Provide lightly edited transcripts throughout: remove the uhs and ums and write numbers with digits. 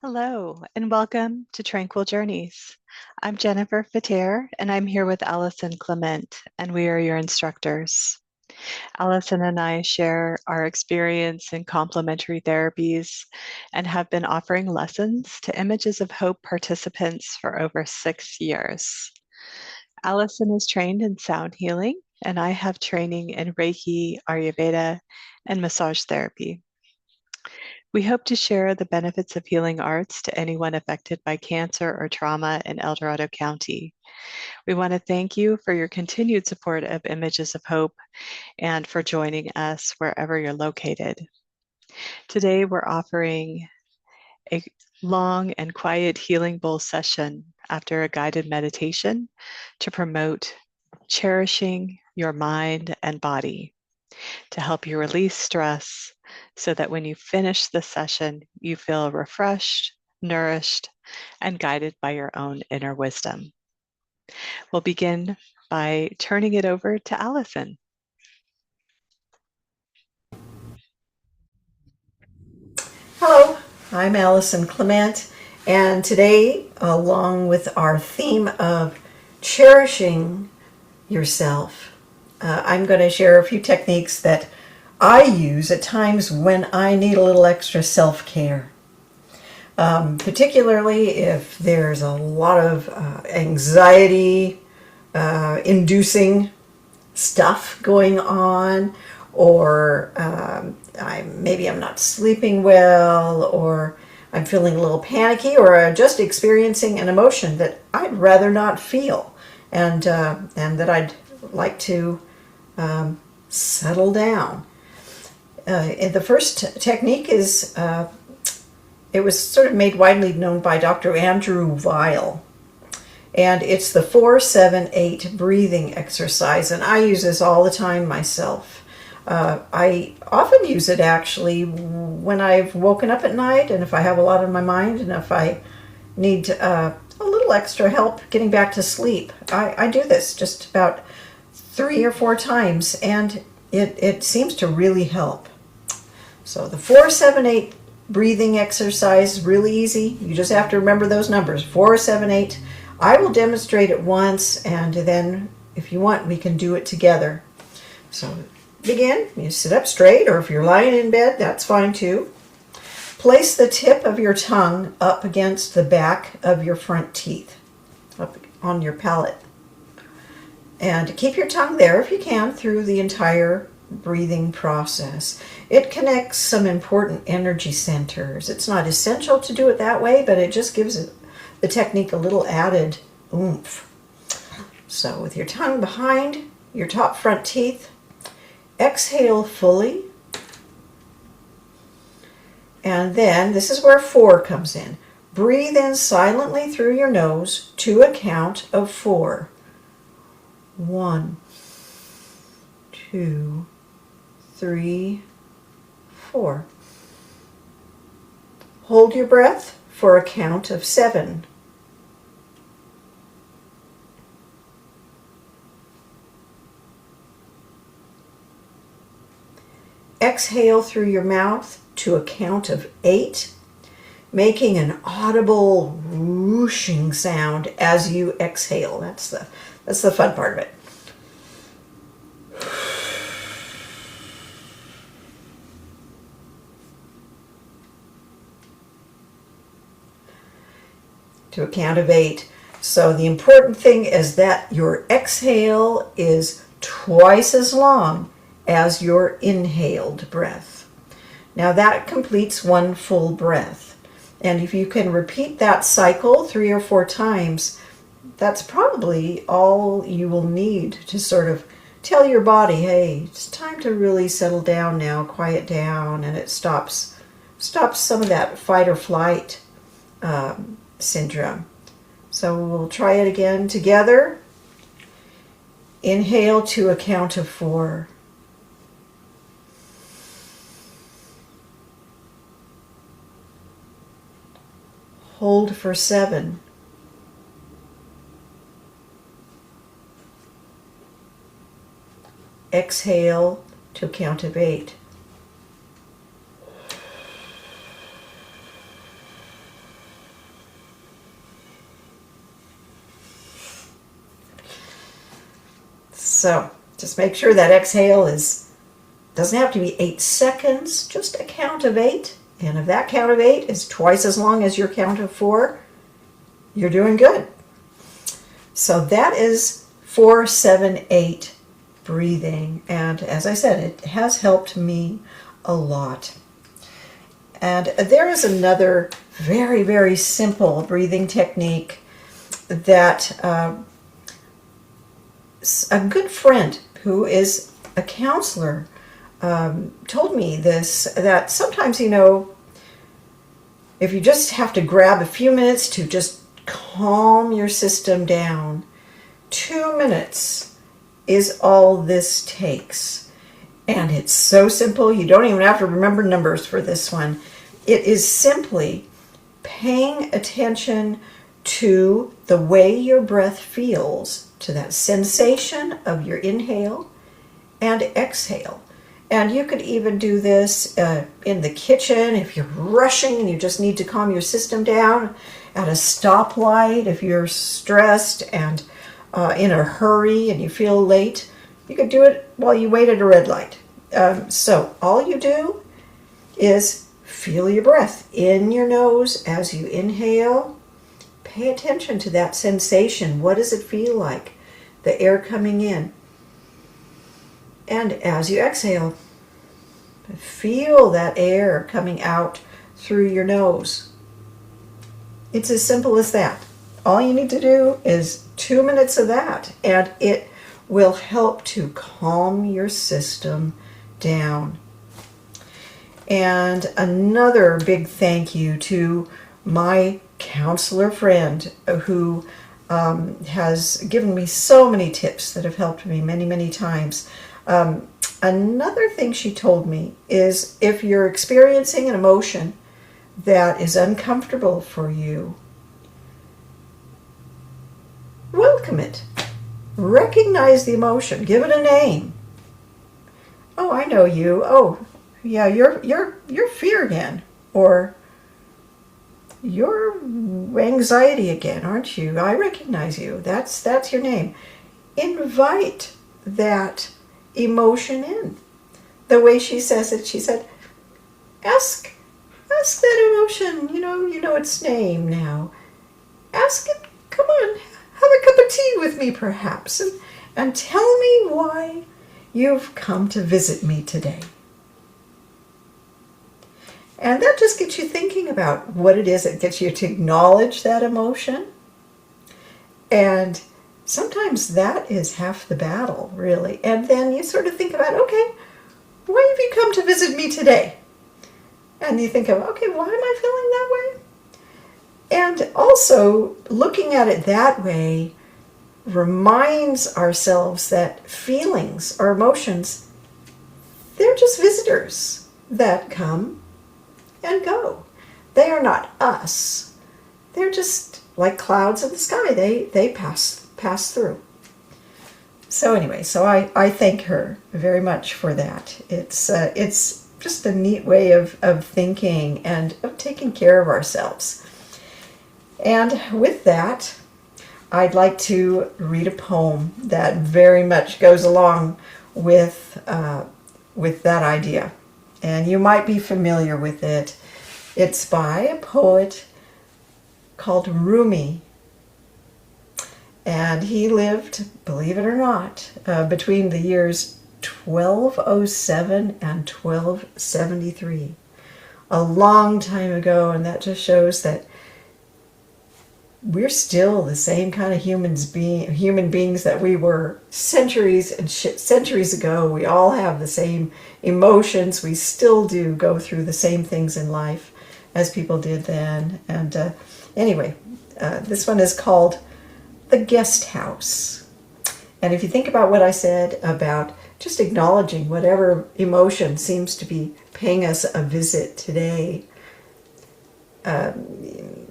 Hello, and welcome to Tranquil Journeys. I'm Jennifer Fater, and I'm here with Allison Clement, and we are your instructors. Allison and I share our experience in complementary therapies and have been offering lessons to Images of Hope participants for over 6 years. Allison is trained in sound healing, and I have training in Reiki, Ayurveda, and massage therapy. We hope to share the benefits of healing arts to anyone affected by cancer or trauma in El Dorado County. We want to thank you for your continued support of Images of Hope and for joining us wherever you're located. Today, we're offering a long and quiet healing bowl session after a guided meditation to promote cherishing your mind and body, to help you release stress so that when you finish the session, you feel refreshed, nourished, and guided by your own inner wisdom. We'll begin by turning it over to Allison. Hello, I'm Allison Clement, and today, along with our theme of cherishing yourself, I'm going to share a few techniques that I use at times when I need a little extra self-care. Particularly if there's a lot of anxiety inducing stuff going on, or maybe I'm not sleeping well, or I'm feeling a little panicky, or just experiencing an emotion that I'd rather not feel, and that I'd like to settle down. And the first technique is it was sort of made widely known by Dr. Andrew Weil. And it's the 4-7-8 breathing exercise, and I use this all the time myself. I often use it actually when I've woken up at night, and if I have a lot on my mind, and if I need a little extra help getting back to sleep. I do this just about 3 or 4 times, and it seems to really help. So the 4-7-8 breathing exercise is really easy. You just have to remember those numbers, 4-7-8. I will demonstrate it once, and then if you want, we can do it together. So begin. You sit up straight, or if you're lying in bed, that's fine too. Place the tip of your tongue up against the back of your front teeth, up on your palate. And keep your tongue there if you can through the entire breathing process. It connects some important energy centers. It's not essential to do it that way, but it just gives it the technique a little added oomph. So with your tongue behind your top front teeth, exhale fully. And then this is where 4 comes in. Breathe in silently through your nose to a count of 4. 1, 2, 3, 4. Hold your breath for a count of 7. Exhale through your mouth to a count of 8, making an audible whooshing sound as you exhale. That's the fun part of it. To a count of 8. So the important thing is that your exhale is twice as long as your inhaled breath. Now that completes one full breath. And if you can repeat that cycle 3 or 4 times, that's probably all you will need to sort of tell your body, hey, it's time to really settle down now, quiet down, and it stops some of that fight or flight syndrome. So we'll try it again together. Inhale to a count of 4. Hold for 7. Exhale to a count of 8. So just make sure that exhale doesn't have to be 8 seconds, just a count of 8. And if that count of 8 is twice as long as your count of 4, you're doing good. So that is 4-7-8 breathing. And as I said, it has helped me a lot. And there is another very, very simple breathing technique that a good friend who is a counselor told me this, that sometimes, if you just have to grab a few minutes to just calm your system down, 2 minutes is all this takes. And it's so simple, you don't even have to remember numbers for this one. It is simply paying attention to the way your breath feels, to that sensation of your inhale and exhale. And you could even do this in the kitchen if you're rushing and you just need to calm your system down, at a stoplight if you're stressed and in a hurry and you feel late. You could do it while you wait at a red light. So all you do is feel your breath in your nose as you inhale. Pay attention to that sensation. What does it feel like? The air coming in. And as you exhale, feel that air coming out through your nose. It's as simple as that. All you need to do is 2 minutes of that, and it will help to calm your system down. And another big thank you to my counselor friend who has given me so many tips that have helped me many, many times. Another thing she told me is if you're experiencing an emotion that is uncomfortable for you, welcome it. Recognize the emotion. Give it a name. Oh, I know you. Oh, yeah, you're fear again, or you're anxiety again, aren't you? I recognize you. That's your name. Invite that emotion in. The way she says it, she said, ask that emotion, you know its name now. Ask it, come on, have a cup of tea with me perhaps, and tell me why you've come to visit me today. And that just gets you thinking about what it is. It gets you to acknowledge that emotion. And sometimes that is half the battle, really. And then you sort of think about, okay, why have you come to visit me today? And you think of, okay, why am I feeling that way? And also, looking at it that way reminds ourselves that feelings or emotions, they're just visitors that come and go. They are not us. They're just like clouds in the sky. They pass through. So anyway, so I thank her very much for that. It's just a neat way of thinking and of taking care of ourselves. And with that, I'd like to read a poem that very much goes along with that idea. And you might be familiar with it. It's by a poet called Rumi. And he lived, believe it or not, between the years 1207 and 1273. A long time ago, and that just shows that we're still the same kind of human beings that we were centuries and centuries ago. We all have the same emotions. We still do go through the same things in life as people did then. And anyway, this one is called The Guest House. And if you think about what I said about just acknowledging whatever emotion seems to be paying us a visit today,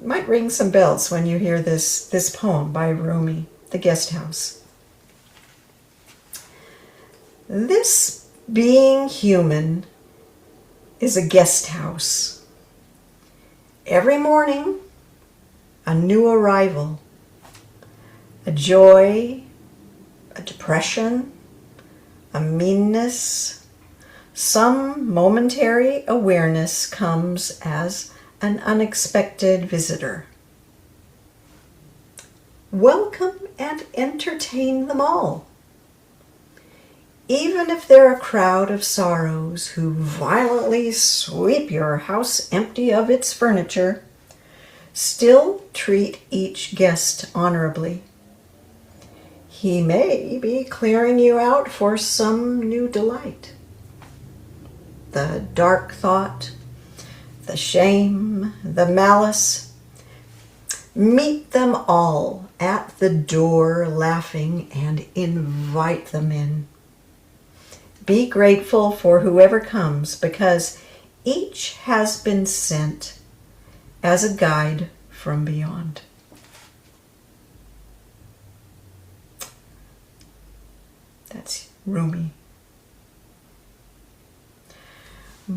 might ring some bells when you hear this poem by Rumi, The Guest House. This being human is a guest house. Every morning, a new arrival, a joy, a depression, a meanness, some momentary awareness comes as an unexpected visitor. Welcome and entertain them all. Even if they're a crowd of sorrows who violently sweep your house empty of its furniture, still treat each guest honorably. He may be clearing you out for some new delight. The dark thought, the shame, the malice, meet them all at the door laughing and invite them in. Be grateful for whoever comes because each has been sent as a guide from beyond. That's Rumi.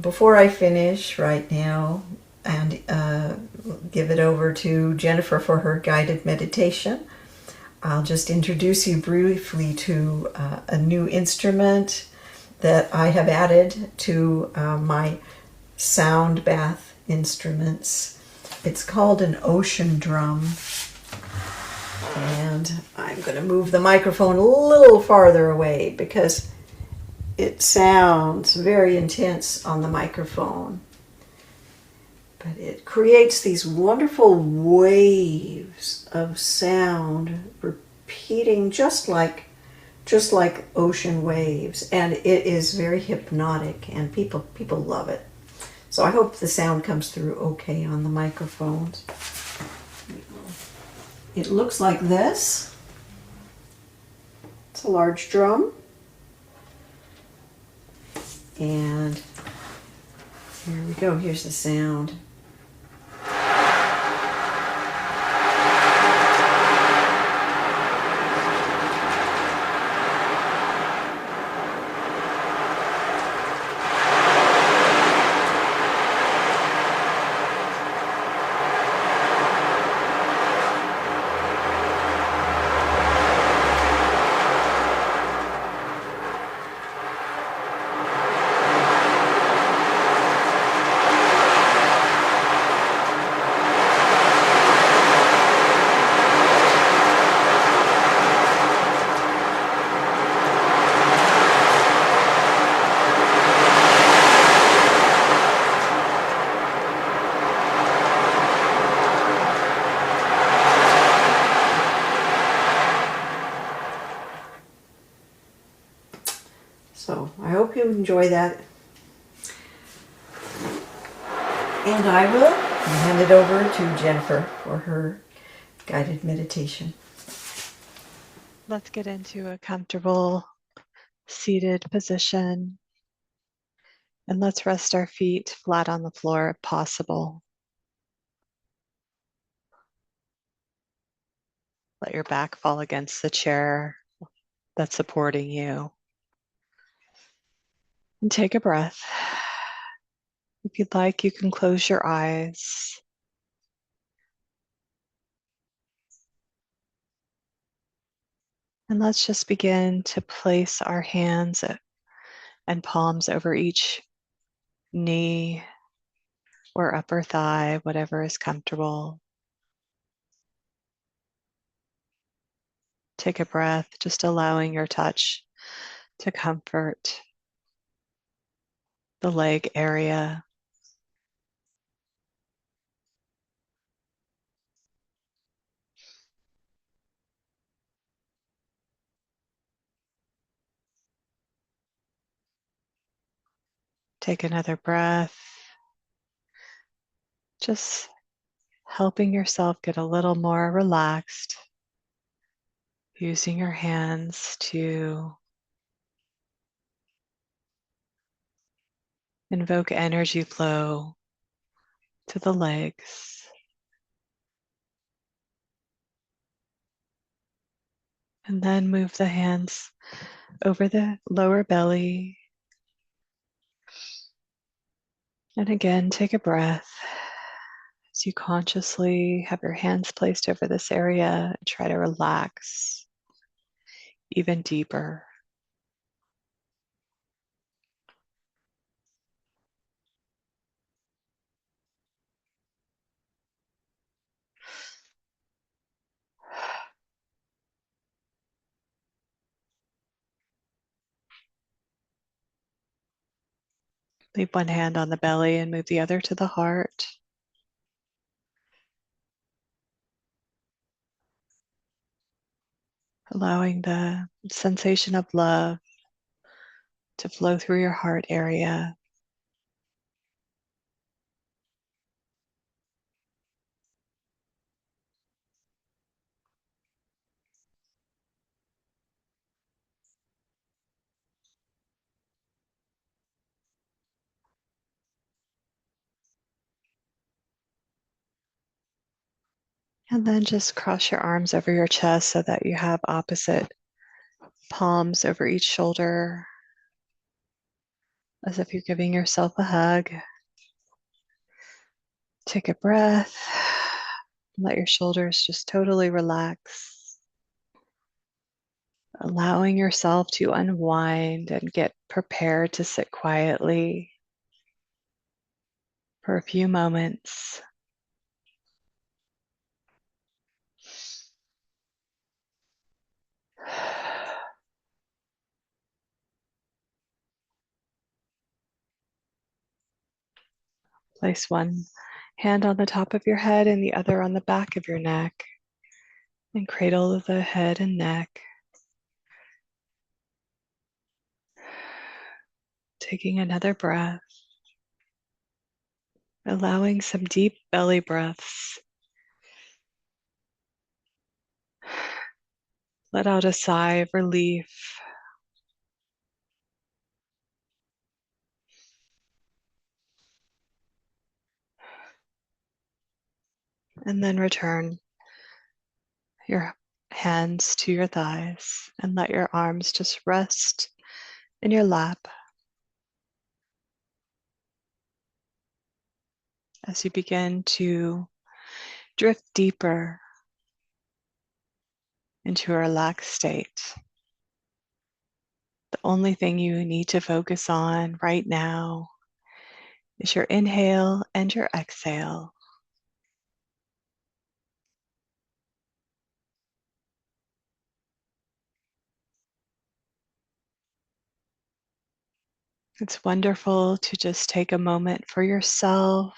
Before I finish right now and give it over to Jennifer for her guided meditation, I'll just introduce you briefly to a new instrument that I have added to my sound bath instruments. It's called an ocean drum. And I'm going to move the microphone a little farther away because it sounds very intense on the microphone. But it creates these wonderful waves of sound repeating just like ocean waves, and it is very hypnotic and people love it. So I hope the sound comes through okay on the microphones. It looks like this. It's a large drum. And here we go. Here's the sound. So I hope you enjoy that. And I will hand it over to Jennifer for her guided meditation. Let's get into a comfortable seated position. And let's rest our feet flat on the floor if possible. Let your back fall against the chair that's supporting you. And take a breath. If you'd like, you can close your eyes. And let's just begin to place our hands and palms over each knee or upper thigh, whatever is comfortable. Take a breath, just allowing your touch to comfort the leg area. Take another breath. Just helping yourself get a little more relaxed, using your hands to invoke energy flow to the legs. And then move the hands over the lower belly. And again, take a breath as you consciously have your hands placed over this area and try to relax even deeper. Leave one hand on the belly and move the other to the heart. Allowing the sensation of love to flow through your heart area. And then just cross your arms over your chest so that you have opposite palms over each shoulder, as if you're giving yourself a hug. Take a breath. Let your shoulders just totally relax, allowing yourself to unwind and get prepared to sit quietly for a few moments. Place one hand on the top of your head and the other on the back of your neck, and cradle the head and neck. Taking another breath, allowing some deep belly breaths. Let out a sigh of relief. And then return your hands to your thighs and let your arms just rest in your lap as you begin to drift deeper into a relaxed state. The only thing you need to focus on right now is your inhale and your exhale. It's wonderful to just take a moment for yourself,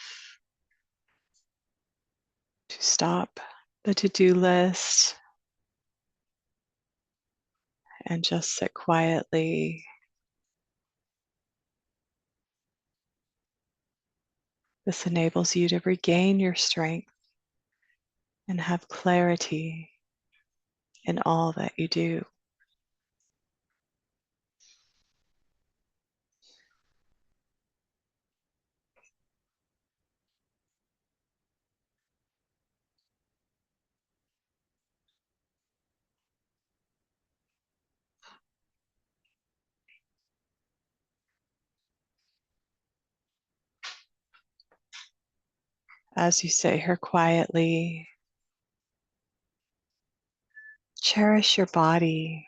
to stop the to-do list and just sit quietly. This enables you to regain your strength and have clarity in all that you do. As you sit here quietly, cherish your body.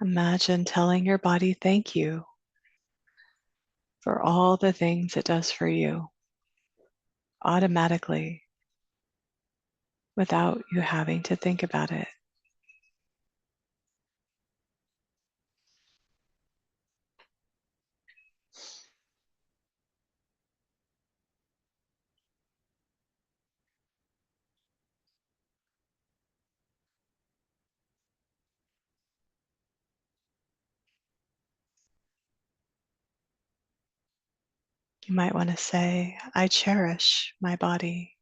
Imagine telling your body thank you for all the things it does for you automatically without you having to think about it. You might want to say, I cherish my body.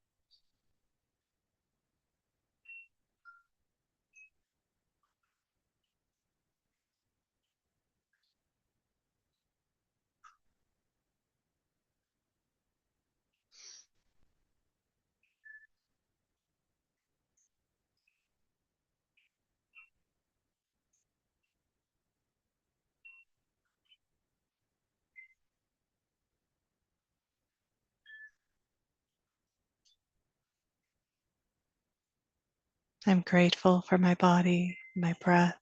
I'm grateful for my body, my breath.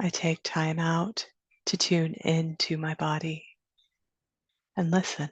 I take time out to tune into my body and listen.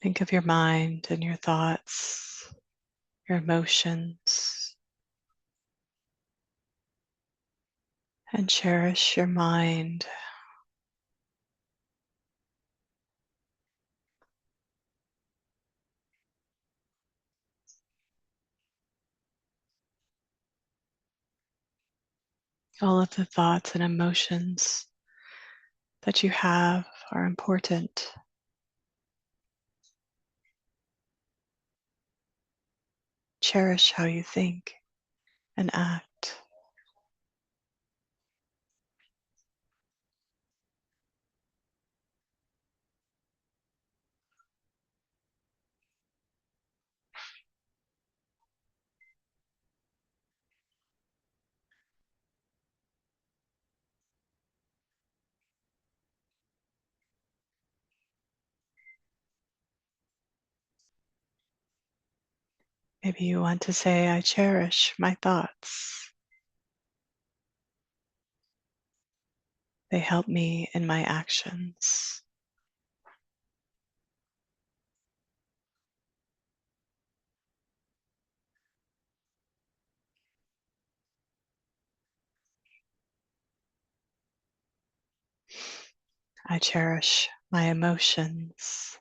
Think of your mind and your thoughts, your emotions, and cherish your mind. All of the thoughts and emotions that you have are important. Cherish how you think and act. Maybe you want to say, I cherish my thoughts. They help me in my actions. I cherish my emotions.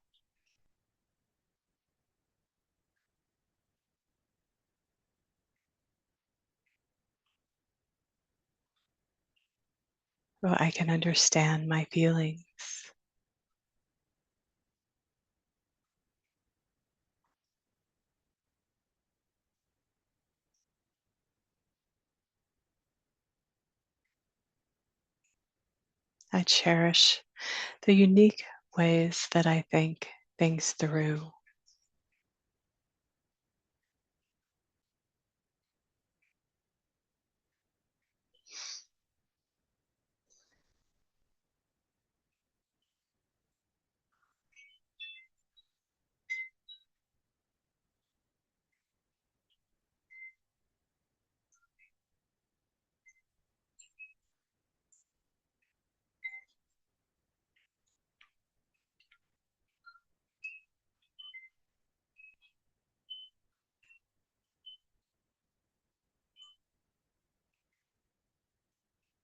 So I can understand my feelings. I cherish the unique ways that I think things through.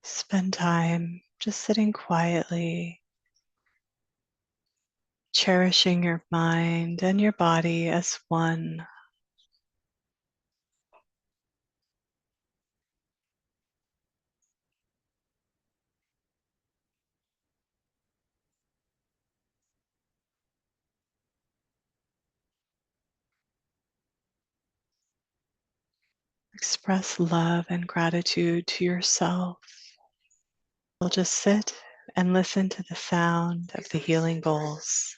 Spend time just sitting quietly, cherishing your mind and your body as one. Express love and gratitude to yourself. We'll just sit and listen to the sound of the healing bowls.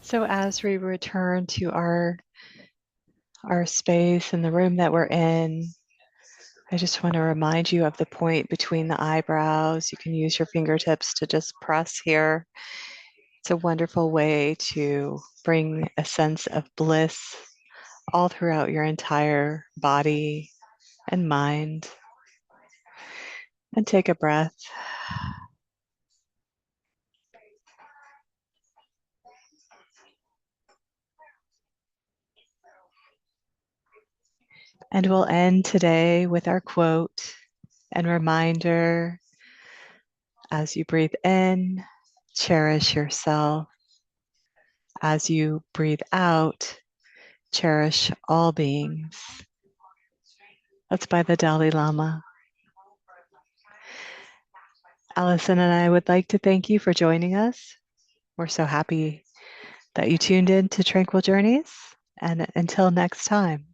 So as we return to our space and the room that we're in, I just want to remind you of the point between the eyebrows. You can use your fingertips to just press here. It's a wonderful way to bring a sense of bliss all throughout your entire body and mind. And take a breath. And we'll end today with our quote and reminder as you breathe in, cherish yourself. As you breathe out, cherish all beings. That's by the Dalai Lama. Allison and I would like to thank you for joining us. We're so happy that you tuned in to Tranquil Journeys. And until next time,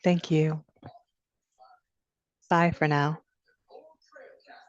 thank you. Bye for now.